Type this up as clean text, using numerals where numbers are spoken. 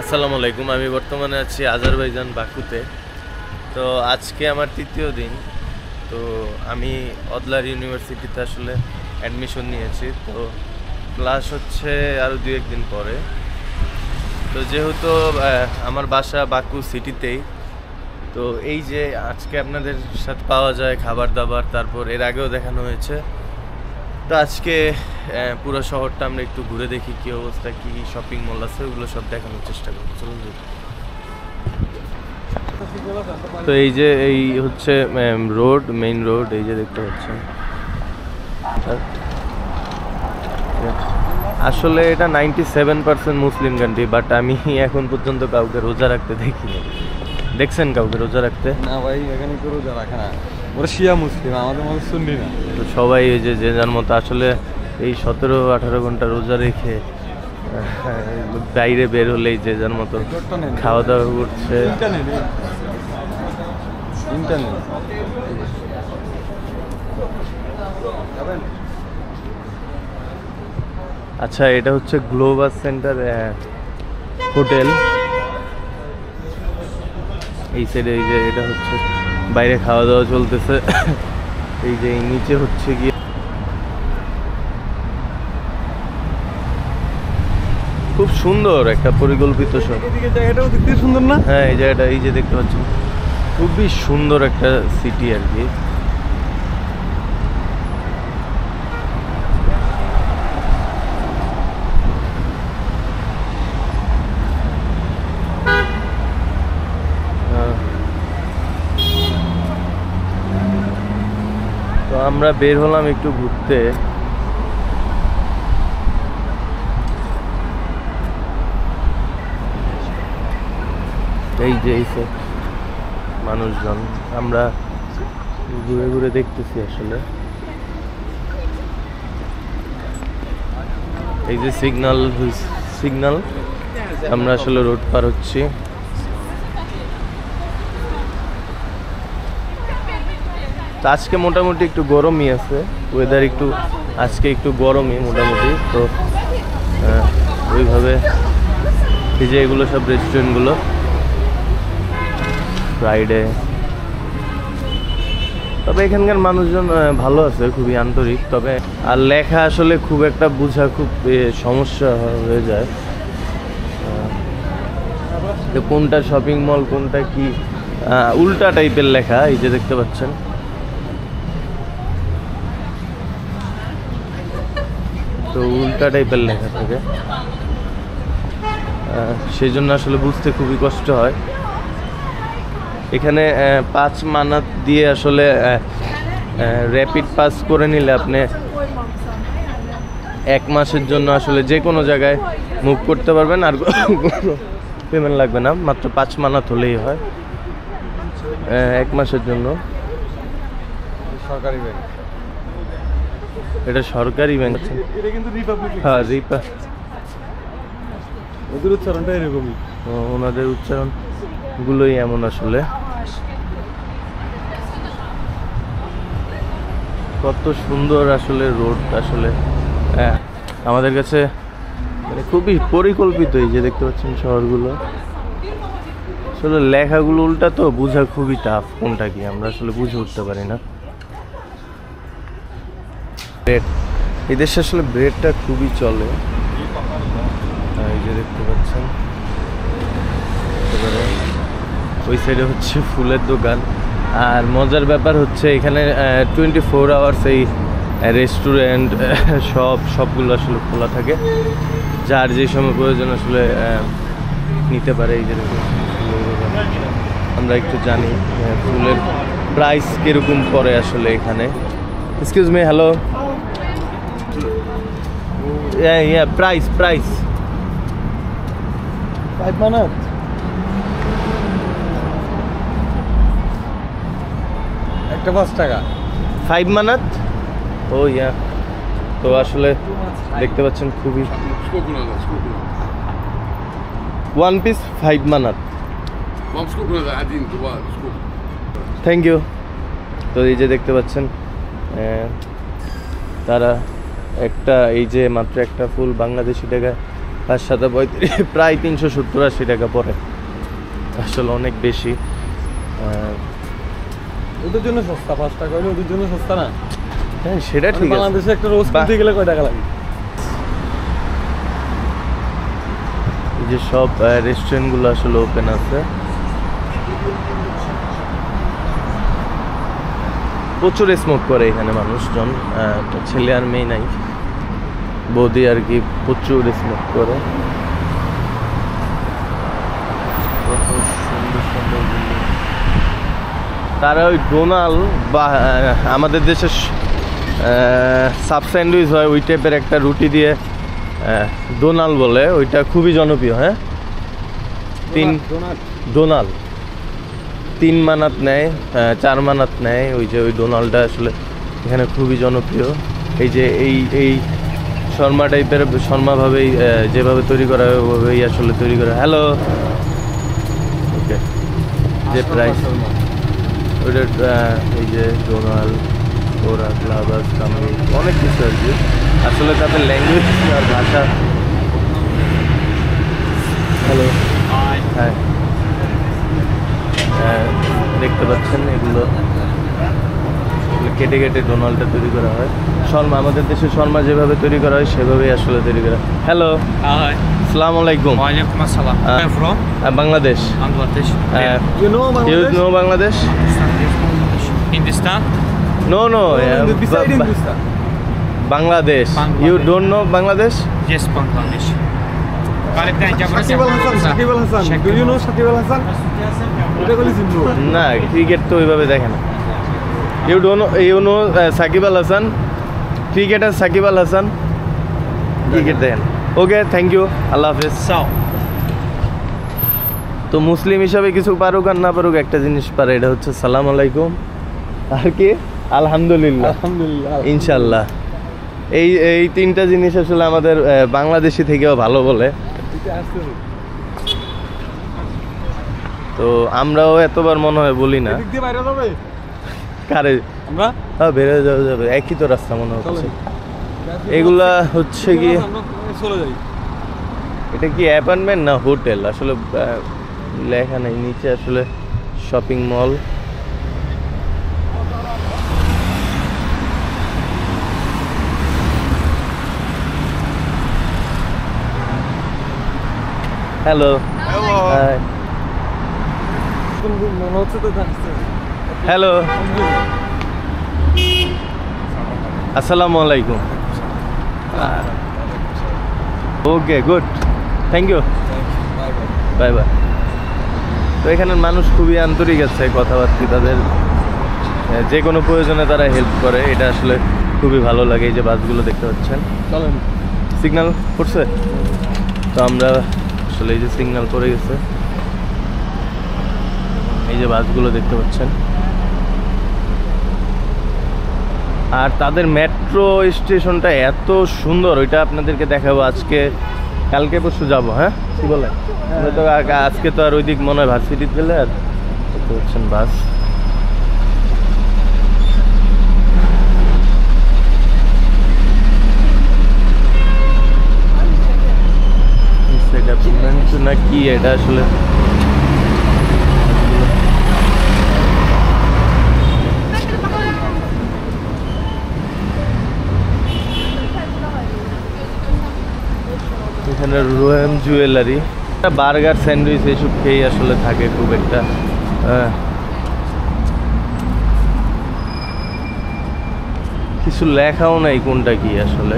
আসসালামু আলাইকুম। আমি বর্তমানে আছি আজারবাইজান বাকুতে। তো আজকে আমার তৃতীয় দিন। তো আমি অদলার ইউনিভার্সিটিতে আসলে অ্যাডমিশন নিয়েছি। তো ক্লাস হচ্ছে আরও 2-1 দিন পরে। তো যেহেতু আমার বাসা বাকু সিটিতেই, তো এই যে আজকে আপনাদের সাথে পাওয়া যায় খাবার দাবার, তারপর এর আগেও দেখানো হয়েছে। তো আজকে পুরো শহরটা আমরা একটু ঘুরে দেখি কী অবস্থা, কী শপিং মল আছে, ওগুলো সব দেখানোর চেষ্টা করি। চলুন। তো এই যে এই হচ্ছে রোড, মেইন রোড, এই যে দেখতে পাচ্ছেন। আসলে এটা 97% মুসলিম কান্ট্রি, বাট আমি এখন পর্যন্ত কাউকে রোজা রাখতে দেখিনি। দেখছেন কাউকে রোজা রাখতে? না ভাই, এখানে কেউ রোজা রাখে না। ওরা শিয়া মুসলিম, আমাদের মতো সুন্নি না। তো সবাই এই যে যে যার মতো আসলে এই 17-18 ঘন্টা রোজা রেখে বাইরে বের হলেই যে যার মতো খাওয়া দাওয়া করছে। আচ্ছা, এটা হচ্ছে গ্লোবাল সেন্টার হোটেল। এই সাইডে এই যে এটা হচ্ছে বাইরে খাওয়া দাওয়া চলতেছে। এই যে এই নিচে হচ্ছে গিয়ে খুব সুন্দর একটা পরিকল্পিত সব। জায়গাটাও দেখতে সুন্দর না? হ্যাঁ, এই জায়গাটা এই যে দেখতে পাচ্ছেন, খুবই সুন্দর একটা সিটি আর কি। তো আমরা বের হলাম একটু ঘুরতে। এই যে এই সব মানুষজন, আমরা ঘুরে ঘুরে দেখতেছি আসলে। এই যে সিগন্যাল আমরা আসলে রোড পার হচ্ছি। তো আজকে মোটামুটি একটু গরমই আছে, ওয়েদার একটু আজকে একটু গরমই মোটামুটি। তো ওইভাবে এই যে এগুলো সব রেস্টুরেন্টগুলো ফ্রাইডে। তবে এখানকার মানুষজন ভালো আছে, খুবই আন্তরিক। তবে আর লেখা আসলে খুব একটা বোঝা খুব সমস্যা হয়ে যায়। তো কোনটা শপিং মল, কোনটা কি, উল্টা টাইপের লেখা। এই যে দেখতে পাচ্ছেন, তো উল্টা টাইপের লেখা থাকে, সেই জন্য আসলে বুঝতে খুবই কষ্ট হয়। এখানে 5 মানাত দিয়ে আসলে র্যাপিড পাস করে নিলে আপনি 1 মাসের জন্য আসলে যে কোনো জায়গায় মুভ করতে পারবেন, আর পেমেন্ট লাগবে না। মাত্র 5 মানাত হলেই হয় 1 মাসের জন্য। সরকারি ব্যাংক, এটা সরকারি ব্যাংক। এটা কিন্তু রিপাবলিক। হ্যাঁ, ওদের উচ্চারণটা এরকমই। ওনাদের উচ্চারণগুলোই এমন আসলে। কত সুন্দর আসলে রোড আসলে, আমাদের কাছে মানে খুবই পরিকল্পিত। এই যে দেখতে পাচ্ছেন শহরগুলো, আসলে লেখাগুলো উল্টা, তো বোঝা খুবই টাফ কোনটা কি, আমরা আসলে বুঝে উঠতে পারি না। ব্রেড, এই দেশে আসলে ব্রেডটা খুবই চলে। এই যে দেখতে পাচ্ছেন, ওই সাইডে হচ্ছে ফুলের দোকান। আর মজার ব্যাপার হচ্ছে এখানে 24 আওয়ার্স এই রেস্টুরেন্ট সবগুলো আসলে খোলা থাকে, যার যে সময় প্রয়োজন আসলে নিতে পারে। এই যে আমরা একটু জানি ফুলের প্রাইস কিরকম পড়ে আসলে এখানে। Excuse me, hello, price 5 Manat একটা 5 টাকা। 5 মানাত। ও ইয়া, তো আসলে দেখতে পাচ্ছেন খুবই 1 পিস 5 মানাত। Thank you. তো এই যে দেখতে পাচ্ছেন তারা একটা এই যে মাত্র একটা ফুল বাংলাদেশি টাকায় আর 735 প্রায় 370-80 টাকা পড়ে, আসলে অনেক বেশি। ওদের জন্য সস্তা, 5 টাকা হলে ওদের জন্য সস্তা না? হ্যাঁ সেটা ঠিক আছে। বাংলাদেশে একটা রোজ কিনতে গেলে কয় টাকা লাগে? এই যে সব রেস্টুরেন্টগুলো আসলে ওপেন আছে, প্রচুর স্মোক করে এখানে মানুষজন, ছেলে আর মেয়ে নাই, বৌদি আর কি প্রচুর স্মোক করে। সুন্দর সুন্দর building। তারা ওই ডোনাল বা আমাদের দেশে সাব স্যান্ডউইচ হয় ওই টাইপের একটা রুটি দিয়ে ডোনাল বলে, ওইটা খুবই জনপ্রিয়। হ্যাঁ, ডোনাল 3 মানাত নেয়, 4 মানাত নেয়, ওই যে ওই ডোনালটা আসলে এখানে খুবই জনপ্রিয়। এই যে এই শর্মা টাইপের, শর্মাভাবেই যেভাবে তৈরি করা হয় ওইভাবেই আসলে তৈরি করা। হ্যালো, ওকে। যে প্রাইস ওইটা এই যে ডোনাল, ওরা ক্লাবাস, কামড়ি, অনেক কিছু আর কি, আসলে তাদের ল্যাঙ্গুয়েজ আর ভাষা। হ্যালো, হ্যাঁ, দেখতে পাচ্ছেন এগুলো কেটে কেটে ডোনালটা তৈরি করা হয়। শর্মা, আমাদের দেশে শর্মা যেভাবে তৈরি করা হয় সেভাবেই আসলে তৈরি করা। হ্যালো, আসসালামু আলাইকুম। Walaikum assalam. Where are you from? Bangladesh. Bangladesh. You know You Bangladesh? know Bangladesh? Hindustan? No, Beside Hindustan. Bangladesh. You don't know Bangladesh? Yes, Bangladesh. Shakib Al Hasan, Shakib Al Hasan. Do you know Shakib Al Hasan? ওটা কলি চিনবো না, cricket তো ওইভাবে দেখে না। You know Shakib Al Hasan, cricketer Shakib Al Hasan, cricket দেখেন। Okay, thank you, আল্লাহ হাফেজ। So, তো মুসলিম হিসাবে কিছু পারুক আর না পারুক, একটা জিনিস পারে, এটা হচ্ছে সালাম আলাইকুম, আর কি আলহামদুলিল্লাহ, আলহামদুলিল্লাহ। ইনশাল্লাহ। এই 3টা জিনিস আসলে আমাদের বাংলাদেশি থেকেও ভালো বলে। তো আমরাও এতবার মনে হয় বলি না। এদিক দিয়ে বাইরে যাবে কারে? আমরা? হ্যাঁ, বেরোয় যাওয়া যাবে, একই তো রাস্তা মনে হচ্ছে। এগুলা হচ্ছে কি, আমরা চলে যাই। এটা কি অ্যাপার্টমেন্ট না হোটেল আসলে লেখা নেই নিচে, আসলে শপিং মল। হ্যালো, হাই, মনে হচ্ছে তো জানছে। হ্যালো, আসসালামু আলাইকুম। Okay, good, thank you, bye bye. তো এখানের মানুষ খুবই আন্তরিক আছে, কথাবার্তা, তাদের যে কোনো প্রয়োজনে তারা হেল্প করে, এটা আসলে খুবই ভালো লাগে। এই যে বাসগুলো দেখতে পাচ্ছেন, চলেন। সিগন্যাল পড়ছে, তো আমরা আসলে এই যে সিগন্যাল পড়ে গেছে, এই যে বাসগুলো দেখতে পাচ্ছেন। আর তাদের মেট্রো স্টেশনটা এত সুন্দর, ওইটা আপনাদেরকে দেখাবো আজকে, কালকে পরশু যাবো। হ্যাঁ, কি বলেন? আমরা তো আজকে তো আর ওই দিক মনে হয় ভার্সিটিতে গেলে, আর দেখতে পাচ্ছেন বাস। না কি এটা আসলে, এখানে রোয়েম জুয়েলারি, বার্গার, স্যান্ডউইচ এইসব খেয়েই আসলে থাকে খুব একটা। কিছু লেখাও নাই কোনটা কি আসলে।